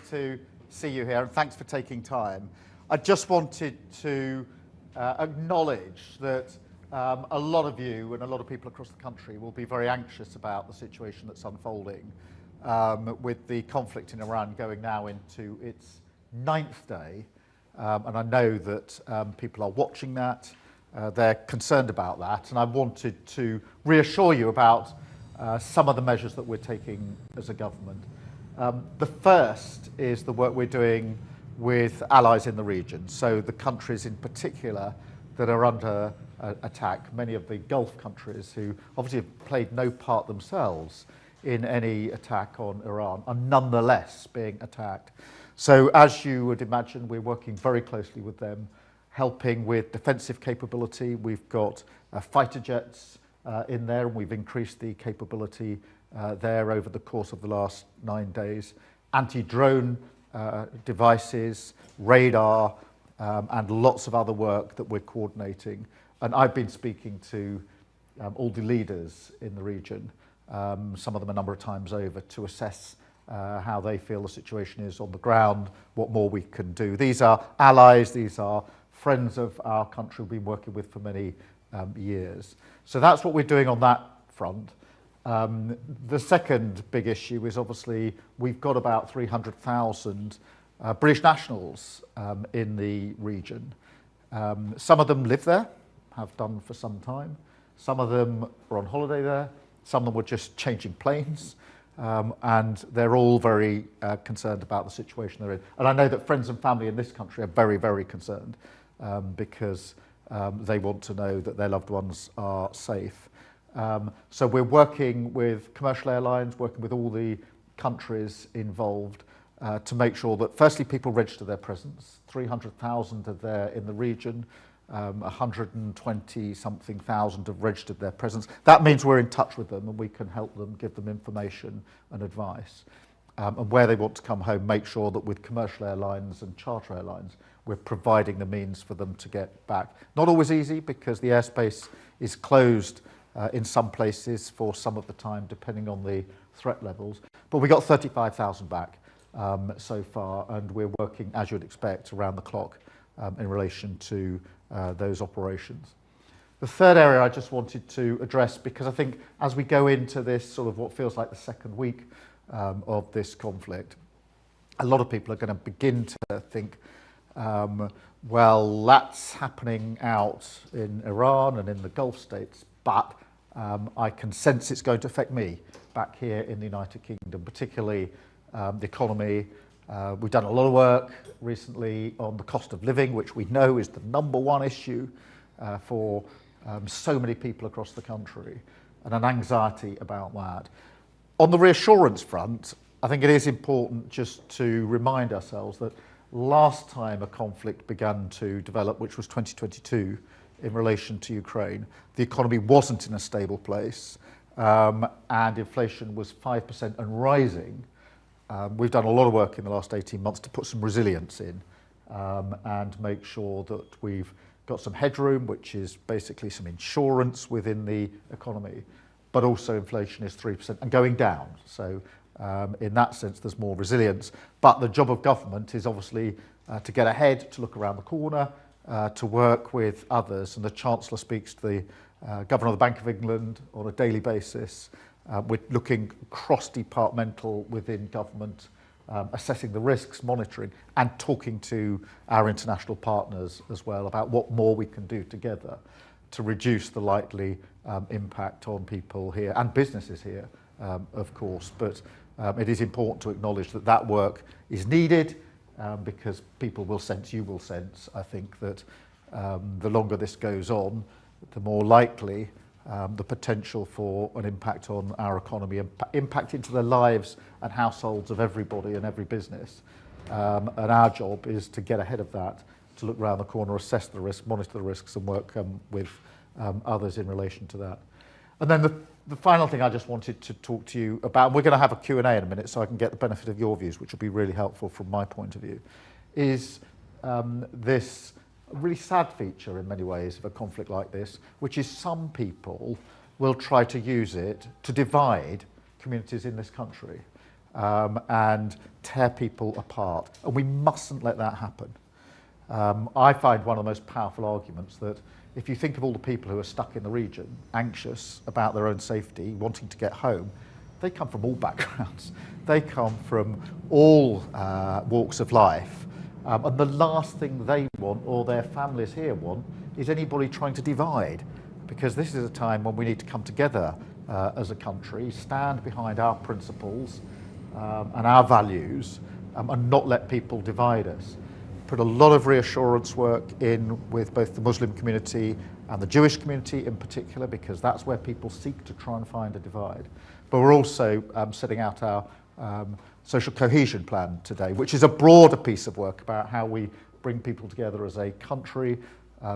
to see you here, and thanks for taking time. I just wanted to acknowledge that a lot of you and a lot of people across the country will be very anxious about the situation that's unfolding with the conflict in Iran going now into its 9th day. And I know that people are watching that, they're concerned about that, and I wanted to reassure you about some of the measures that we're taking as a government. The first is the work we're doing with allies in the region, so the countries in particular that are under attack, many of the Gulf countries who obviously have played no part themselves in any attack on Iran are nonetheless being attacked. So as you would imagine, we're working very closely with them, helping with defensive capability. We've got fighter jets in there, and we've increased the capability there over the course of the last 9 days. Anti-drone devices, radar, and lots of other work that we're coordinating. And I've been speaking to all the leaders in the region, some of them a number of times over, to assess how they feel the situation is on the ground, what more we can do. These are allies, these are friends of our country we've been working with for many years. So that's what we're doing on that front. The second big issue is obviously we've got about 300,000 British nationals in the region. Some of them live there, have done for some time. Some of them are on holiday there. Some of them were just changing planes. And they're all very concerned about the situation they're in. And I know that friends and family in this country are very, very concerned because they want to know that their loved ones are safe. So we're working with commercial airlines, working with all the countries involved to make sure that firstly people register their presence. 300,000 are there in the region. 120-something thousand have registered their presence. That means we're in touch with them and we can help them, give them information and advice. And where they want to come home, make sure that with commercial airlines and charter airlines, we're providing the means for them to get back. Not always easy because the airspace is closed in some places for some of the time, depending on the threat levels. But we got 35,000 back so far, and we're working, as you'd expect, around the clock in relation to those operations. The third area I just wanted to address, because I think as we go into this sort of what feels like the second week of this conflict, a lot of people are going to begin to think, well, that's happening out in Iran and in the Gulf states, but I can sense it's going to affect me back here in the United Kingdom, particularly the economy. We've done a lot of work recently on the cost of living, which we know is the #1 issue for so many people across the country, and an anxiety about that. On the reassurance front, I think it is important just to remind ourselves that last time a conflict began to develop, which was 2022, in relation to Ukraine, the economy wasn't in a stable place, and inflation was 5% and rising. We've done a lot of work in the last 18 months to put some resilience in and make sure that we've got some headroom, which is basically some insurance within the economy, but also inflation is 3% and going down. So in that sense, there's more resilience. But the job of government is obviously to get ahead, to look around the corner, to work with others. And the Chancellor speaks to the Governor of the Bank of England on a daily basis. We're looking cross-departmental within government, assessing the risks, monitoring, and talking to our international partners as well about what more we can do together to reduce the likely impact on people here and businesses here, of course. But it is important to acknowledge that that work is needed because people will sense, you will sense, I think, that the longer this goes on, the more likely the potential for an impact on our economy, impact into the lives and households of everybody and every business. And our job is to get ahead of that, to look around the corner, assess the risk, monitor the risks, and work with others in relation to that. And then the final thing I just wanted to talk to you about, and we're going to have a Q&A in a minute so I can get the benefit of your views, which will be really helpful from my point of view, is this really sad feature in many ways of a conflict like this, which is some people will try to use it to divide communities in this country. and tear people apart. And we mustn't let that happen. I find one of the most powerful arguments that if you think of all the people who are stuck in the region, anxious about their own safety, wanting to get home, they come from all backgrounds. They come from all walks of life. And the last thing they want, or their families here want, is anybody trying to divide. Because this is a time when we need to come together as a country, stand behind our principles and our values, and not let people divide us. Put a lot of reassurance work in with both the Muslim community and the Jewish community in particular, because that's where people seek to try and find a divide. But we're also setting out our social cohesion plan today, which is a broader piece of work about how we bring people together as a country,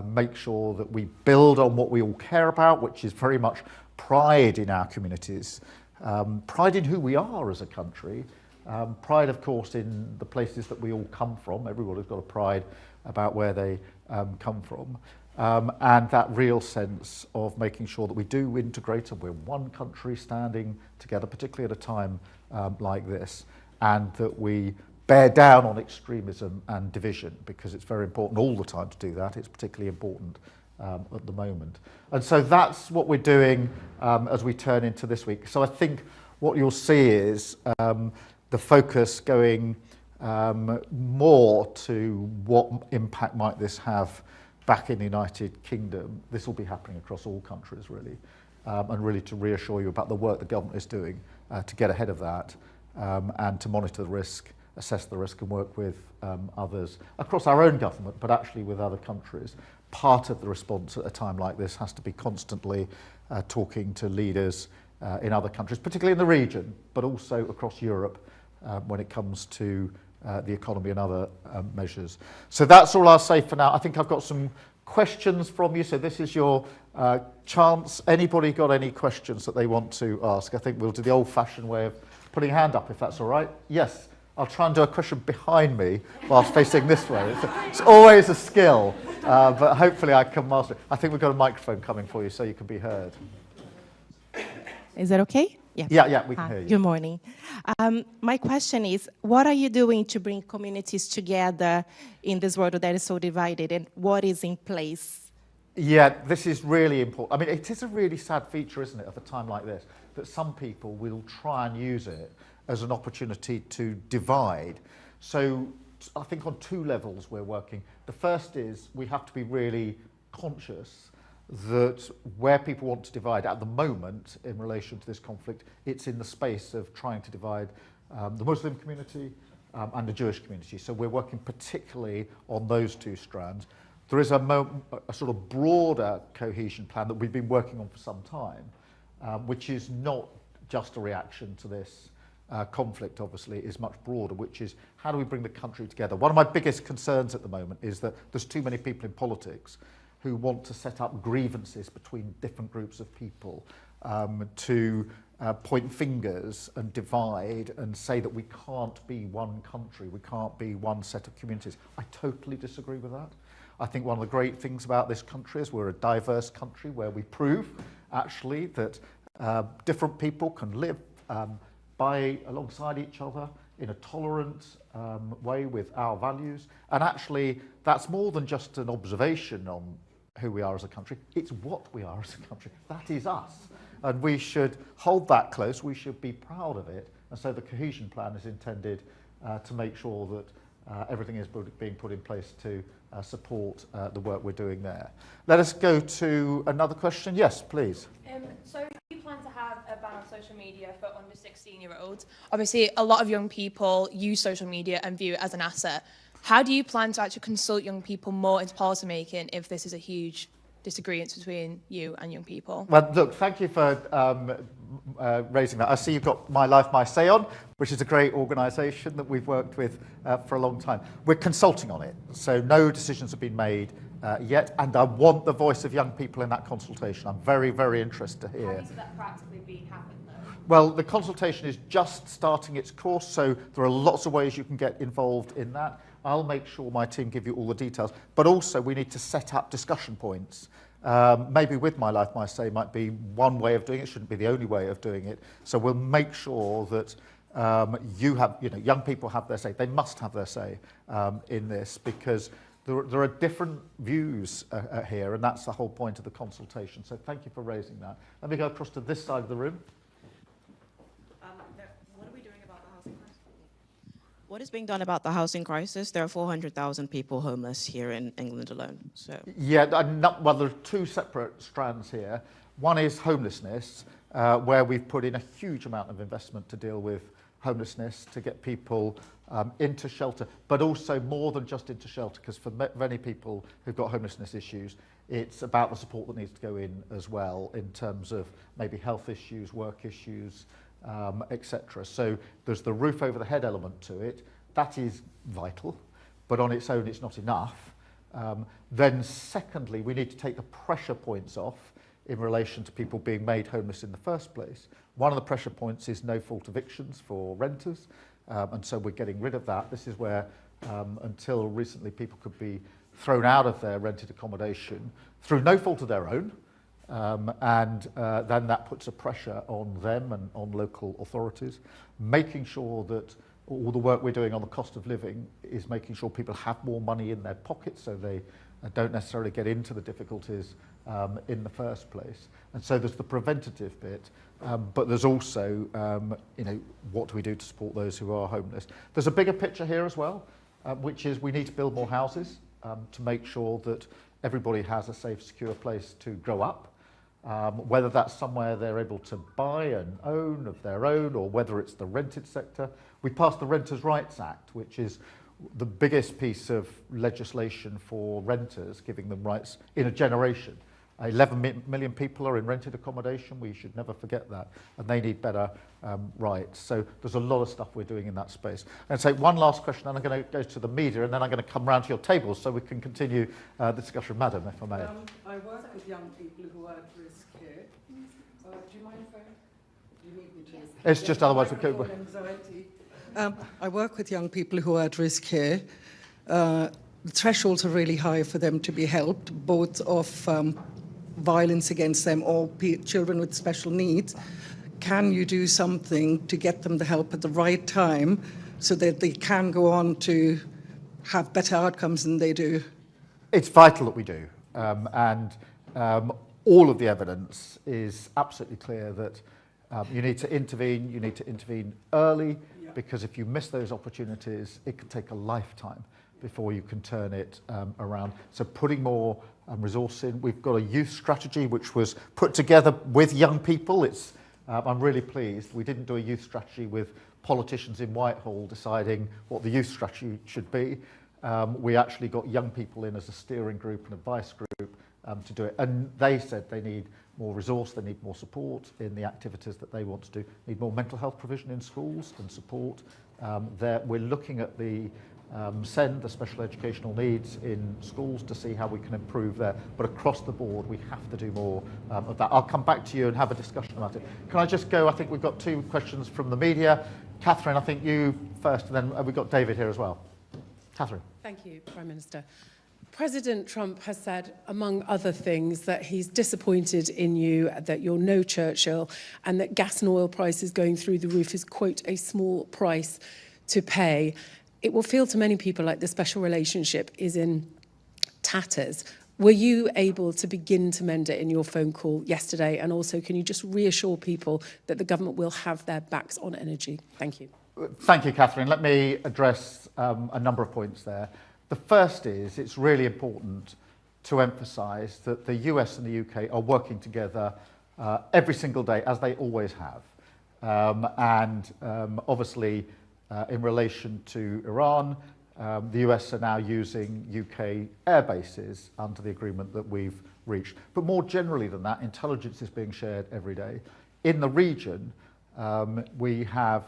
make sure that we build on what we all care about, which is very much pride in our communities, pride in who we are as a country, pride, of course, in the places that we all come from. Everybody's got a pride about where they come from. And that real sense of making sure that we do integrate and we're one country standing together, particularly at a time like this, and that we bear down on extremism and division, because it's very important all the time to do that. It's particularly important at the moment. And so that's what we're doing as we turn into this week. So I think what you'll see is the focus going more to what impact might this have back in the United Kingdom. This will be happening across all countries, really, and really to reassure you about the work the government is doing to get ahead of that and to monitor the risk, assess the risk and work with others across our own government, but actually with other countries. Part of the response at a time like this has to be constantly talking to leaders in other countries, particularly in the region, but also across Europe when it comes to the economy and other measures. So that's all I'll say for now. I think I've got some questions from you, so this is your chance. Anybody got any questions that they want to ask? I think we'll do the old-fashioned way of putting a hand up, if that's all right. Yes, I'll try and do a question behind me whilst facing this way. It's always a skill, but hopefully I can master it. I think we've got a microphone coming for you so you can be heard. Is that okay? Yeah, we can hear you. Good morning. My question is, what are you doing to bring communities together in this world that is so divided, and what is in place? Yeah, this is really important. I mean, it is a really sad feature, isn't it, of a time like this, that some people will try and use it as an opportunity to divide. So I think on two levels we're working. The first is we have to be really conscious that where people want to divide at the moment in relation to this conflict, it's in the space of trying to divide the Muslim community and the Jewish community. So we're working particularly on those two strands. There is a sort of broader cohesion plan that we've been working on for some time, which is not just a reaction to this conflict, obviously, is much broader, which is how do we bring the country together? One of my biggest concerns at the moment is that there's too many people in politics who want to set up grievances between different groups of people, to point fingers and divide and say that we can't be one country, we can't be one set of communities. I totally disagree with that. I think one of the great things about this country is we're a diverse country where we prove actually that different people can live alongside each other in a tolerant way with our values. And actually that's more than just an observation on who we are as a country, it's what we are as a country. That is us. And we should hold that close, we should be proud of it. And so the cohesion plan is intended to make sure that everything is being put in place to support the work we're doing there. Let us go to another question. Yes, please. So you plan to have a ban on social media for under 16-year-olds. Obviously, a lot of young people use social media and view it as an asset. How do you plan to actually consult young people more into policy making if this is a huge disagreement between you and young people? Well, look, thank you for raising that. I see you've got My Life, My Say on, which is a great organisation that we've worked with for a long time. We're consulting on it, so no decisions have been made yet, and I want the voice of young people in that consultation. I'm very, very interested to hear. How do you see that practically being happened, though? Well, the consultation is just starting its course, so there are lots of ways you can get involved in that. I'll make sure my team give you all the details, but also we need to set up discussion points. Maybe with My Life, My Say might be one way of doing it, shouldn't be the only way of doing it. So we'll make sure that young people have their say. They must have their say in this, because there are different views here, and that's the whole point of the consultation. So thank you for raising that. Let me go across to this side of the room. What are we doing about the housing crisis? What is being done about the housing crisis? There are 400,000 people homeless here in England alone. So Yeah, well, there are two separate strands here. One is homelessness, where we've put in a huge amount of investment to deal with homelessness, to get people into shelter, but also more than just into shelter, because for many people who've got homelessness issues, it's about the support that needs to go in as well, in terms of maybe health issues, work issues, etc. So there's the roof over the head element to it. That is vital, but on its own it's not enough. Then secondly, we need to take the pressure points off in relation to people being made homeless in the first place. One of the pressure points is no-fault evictions for renters, and so we're getting rid of that. This is where, until recently, people could be thrown out of their rented accommodation through no fault of their own, and then that puts a pressure on them and on local authorities, making sure that all the work we're doing on the cost of living is making sure people have more money in their pockets, so they don't necessarily get into the difficulties in the first place. And so there's the preventative bit, but there's also, what do we do to support those who are homeless? There's a bigger picture here as well, which is we need to build more houses to make sure that everybody has a safe, secure place to grow up, whether that's somewhere they're able to buy and own of their own, or whether it's the rented sector. We passed the Renters' Rights Act, which is the biggest piece of legislation for renters, giving them rights in a generation. 11 million people are in rented accommodation. We should never forget that, and they need better rights. So there's a lot of stuff we're doing in that space. And so one last question, and I'm going to go to the media, and then I'm going to come round to your tables so we can continue the discussion. Madam, if I may. I work with young people who are at risk here. Do you mind if you need me to? It's just otherwise we could. Anxiety. I work with young people who are at risk here. The thresholds are really high for them to be helped, both of violence against them or children with special needs. Can you do something to get them the help at the right time so that they can go on to have better outcomes than they do? It's vital that we do. All of the evidence is absolutely clear that you need to intervene early, because if you miss those opportunities, it can take a lifetime before you can turn it around. So putting more resource in. We've got a youth strategy which was put together with young people. I'm really pleased. We didn't do a youth strategy with politicians in Whitehall deciding what the youth strategy should be. We actually got young people in as a steering group and advice group to do it. And they said they need more resource, they need more support in the activities that they want to do, need more mental health provision in schools and support. We're looking at the SEND, the special educational needs in schools, to see how we can improve there. But across the board, we have to do more of that. I'll come back to you and have a discussion about it. Can I just go? I think we've got two questions from the media. Catherine, I think you first, and then we've got David here as well. Catherine. Thank you, Prime Minister. President Trump has said, among other things, that he's disappointed in you, that you're no Churchill, and that gas and oil prices going through the roof is, quote, a small price to pay. It will feel to many people like the special relationship is in tatters. Were you able to begin to mend it in your phone call yesterday? And also, can you just reassure people that the government will have their backs on energy? Thank you. Thank you, Catherine. Let me address a number of points there. The first is, it's really important to emphasise that the US and the UK are working together every single day, as they always have. Obviously, in relation to Iran, the US are now using UK air bases under the agreement that we've reached. But more generally than that, intelligence is being shared every day. In the region, we have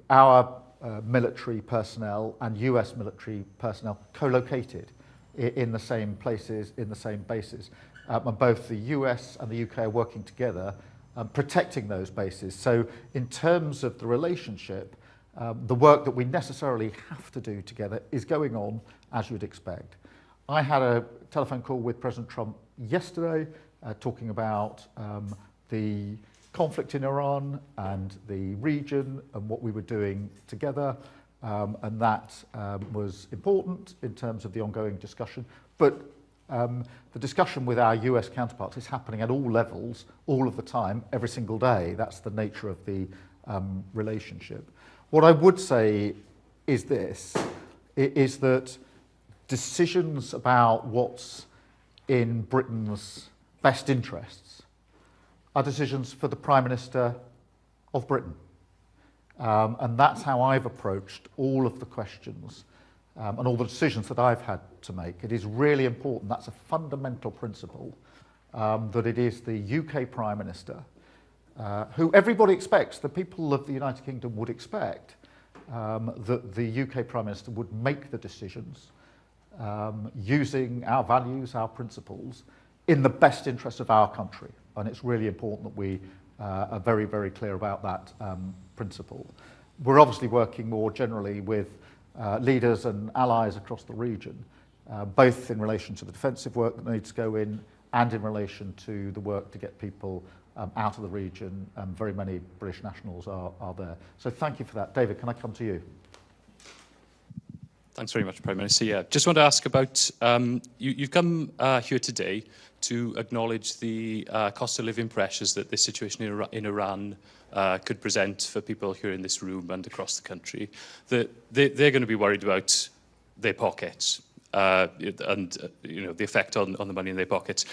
our military personnel and US military personnel co-located in the same places, in the same bases. And both the US and the UK are working together protecting those bases. So in terms of the relationship, the work that we necessarily have to do together is going on as you'd expect. I had a telephone call with President Trump yesterday talking about the conflict in Iran and the region and what we were doing together, and that was important in terms of the ongoing discussion. But the discussion with our US counterparts is happening at all levels, all of the time, every single day. That's the nature of the relationship. What I would say is this, is that decisions about what's in Britain's best interests are decisions for the Prime Minister of Britain. And that's how I've approached all of the questions and all the decisions that I've had to make. It is really important, that's a fundamental principle, that it is the UK Prime Minister, who everybody expects, the people of the United Kingdom would expect, that the UK Prime Minister would make the decisions using our values, our principles, in the best interest of our country. And it's really important that we are very, very clear about that principle. We're obviously working more generally with leaders and allies across the region, both in relation to the defensive work that needs to go in and in relation to the work to get people out of the region. Very many British nationals are there. So thank you for that. David, can I come to you? Thanks very much, Prime Minister. Yeah, just want to ask about, you've come here today to acknowledge the cost of living pressures that this situation in Iran could present for people here in this room and across the country. That they're going to be worried about their pockets and the effect on the money in their pockets.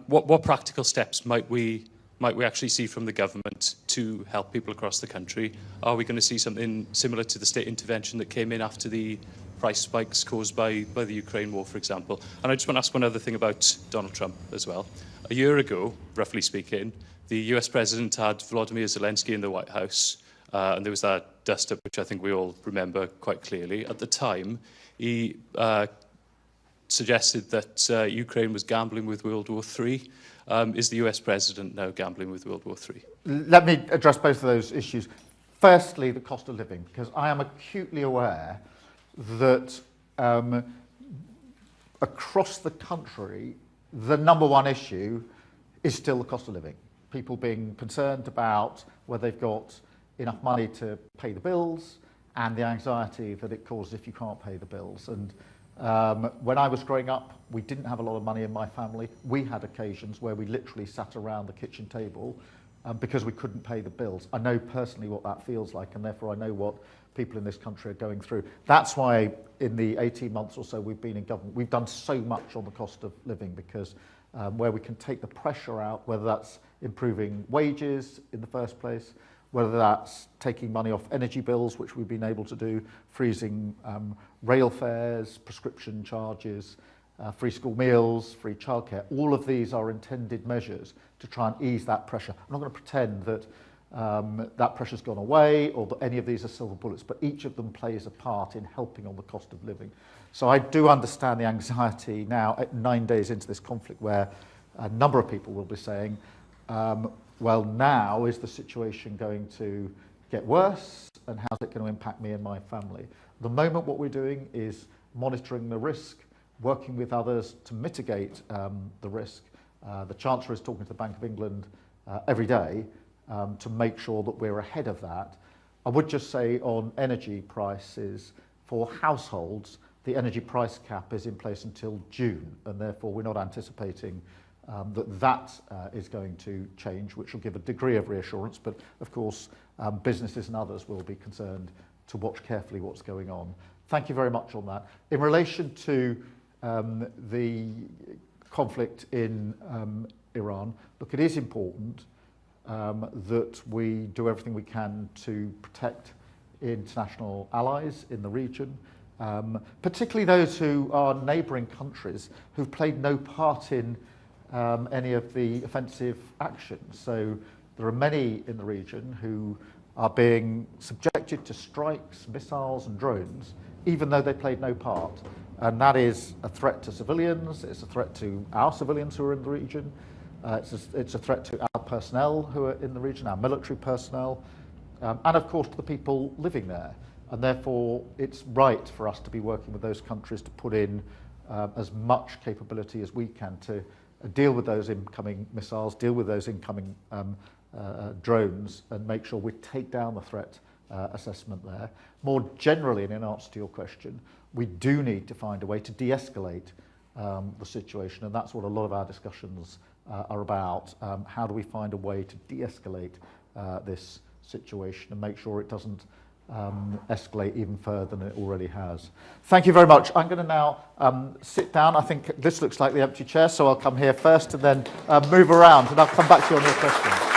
What practical steps might we actually see from the government to help people across the country? Are we going to see something similar to the state intervention that came in after the price spikes caused by the Ukraine war, for example? And I just want to ask one other thing about Donald Trump as well. A year ago, roughly speaking, the US president had Vladimir Zelensky in the White House, and there was that dust-up, which I think we all remember quite clearly. At the time, he suggested that Ukraine was gambling with World War III. Is the US president now gambling with World War III? Let me address both of those issues. Firstly, the cost of living, because I am acutely aware that across the country, the number one issue is still the cost of living. People being concerned about whether they've got enough money to pay the bills and the anxiety that it causes if you can't pay the bills. And when I was growing up, we didn't have a lot of money in my family. We had occasions where we literally sat around the kitchen table because we couldn't pay the bills. I know personally what that feels like, and therefore I know what people in this country are going through. That's why in the 18 months or so we've been in government, we've done so much on the cost of living, because where we can take the pressure out, whether that's improving wages in the first place, whether that's taking money off energy bills, which we've been able to do, freezing rail fares, prescription charges, free school meals, free childcare. All of these are intended measures to try and ease that pressure. I'm not going to pretend that that pressure's gone away or that any of these are silver bullets, but each of them plays a part in helping on the cost of living. So I do understand the anxiety now at 9 days into this conflict, where a number of people will be saying, well, now is the situation going to get worse, and how's it going to impact me and my family? At the moment, what we're doing is monitoring the risk, working with others to mitigate the risk. The Chancellor is talking to the Bank of England every day to make sure that we're ahead of that. I would just say on energy prices for households, the energy price cap is in place until June, and therefore we're not anticipating that is going to change, which will give a degree of reassurance. But of course, businesses and others will be concerned to watch carefully what's going on. Thank you very much on that. In relation to the conflict in Iran, look, it is important that we do everything we can to protect international allies in the region, particularly those who are neighbouring countries who've played no part in any of the offensive actions. So there are many in the region who are being subjected to strikes, missiles and drones, even though they played no part. And that is a threat to civilians, it's a threat to our civilians who are in the region, it's a threat to our personnel who are in the region, our military personnel, and of course to the people living there. And therefore it's right for us to be working with those countries to put in as much capability as we can to deal with those incoming missiles, deal with those incoming drones and make sure we take down the threat assessment there. More generally, and in answer to your question, we do need to find a way to de-escalate the situation, and that's what a lot of our discussions are about. How do we find a way to de-escalate this situation and make sure it doesn't escalate even further than it already has. Thank you very much. I'm going to now sit down. I think this looks like the empty chair, so I'll come here first and then move around, and I'll come back to you on your questions.